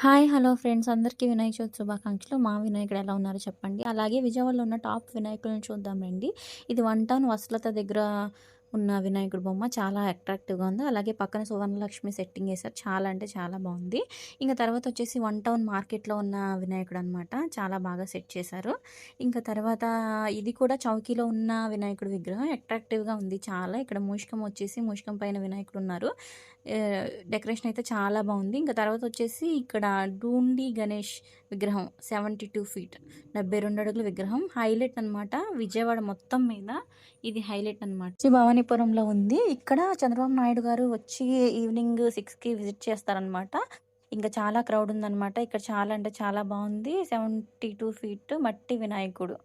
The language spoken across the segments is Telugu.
హాయ్! హలో ఫ్రెండ్స్ అందరికీ వినాయక చవితి శుభాకాంక్షలు. మా వినాయకుడు ఎలా ఉన్నారో చెప్పండి. అలాగే విజయవాడలో ఉన్న టాప్ వినాయకుడిని చూద్దాం రండి. ఇది వన్ టౌన్ వసలత దగ్గర ఉన్న వినాయకుడి బొమ్మ. చాలా అట్రాక్టివ్‌గా ఉంది. అలాగే పక్కన సువర్ణలక్ష్మి సెట్టింగ్ ఏసారు. చాలా అంటే చాలా బావుంది. ఇంక తర్వాత వచ్చేసి వన్ టౌన్ మార్కెట్‌లో ఉన్న వినాయకుడనమాట. చాలా బాగా సెట్ చేశారు. ఇంక తర్వాత ఇది కూడా చౌకీలో ఉన్న వినాయకుడి విగ్రహం. అట్రాక్టివ్‌గా ఉంది చాలా. ఇక్కడ మూషికం వచ్చేసి మూషికం పైన వినాయకుడున్నారు. డెకరేషన్ అయితే చాలా బావుంది. ఇంక తర్వాత వచ్చేసి ఇక్కడ డూండి గణేష్ విగ్రహం 72 ఫీట్ 72 అడుగుల విగ్రహం. హైలైట్ అనమాట. విజయవాడ మొత్తం మీద ఇది హైలైట్ అనమాట. శ్రీ భవానీపురంలో ఉంది. ఇక్కడ చంద్రబాబు నాయుడు గారు వచ్చి ఈవినింగ్ 6కి విజిట్ చేస్తారనమాట. ఇంకా చాలా క్రౌడ్ ఉందనమాట. ఇక్కడ చాలా అంటే చాలా బావుంది. 72 ఫీట్ మట్టి వినాయకుడు.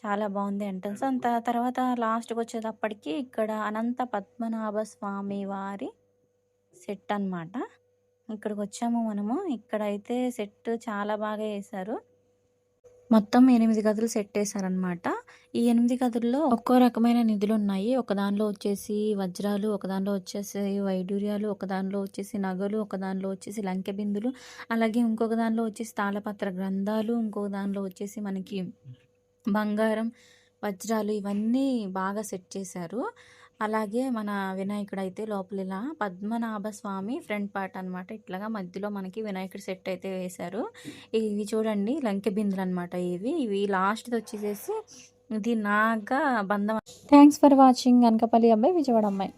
చాలా బావుంది ఎంట్రన్స్. తర్వాత లాస్ట్‌కొచ్చేటప్పటికి ఇక్కడ అనంత పద్మనాభ స్వామి వారి సెట్ అనమాట. ఇక్కడికొచ్చాము మనము. ఇక్కడైతే సెట్ చాలా బాగా ఏశారు. మొత్తం 8 గదులు సెట్టేశారనమాట. ఈ 8 గదుల్లో ఒక్కో రకమైన నిధులున్నాయి. ఒక దానిలో వచ్చేసి వజ్రాలు, ఒక దానిలో వచ్చేసి వైడూర్యాలు, ఒక దానిలో వచ్చేసి నగలు, ఒక దానిలో వచ్చేసి లంకె బిందులు, అలాగే ఇంకొక దానిలో వచ్చేసి తాళపత్ర గ్రంథాలు, ఇంకొక దానిలో వచ్చేసి మనకి బంగారం, వజ్రాలు ఇవన్నీ బాగా సెట్ చేశారు. అలాగే మన వినాయకుడైతే లోపల ఇలా పద్మనాభ స్వామి ఫ్రంట్ పార్ట్ అనమాట. ఇట్లాగా మధ్యలో మనకి వినాయకుడి సెట్ అయితే వేశారు. ఇవి చూడండి లంకె బిందులనమాట ఇవి. ఇవి లాస్ట్‌ది వచ్చేసేసి ఇది నాగ బంధం. Thanks for watching. అనకాపల్లి అమ్మాయి, విజయవాడ అమ్మాయి.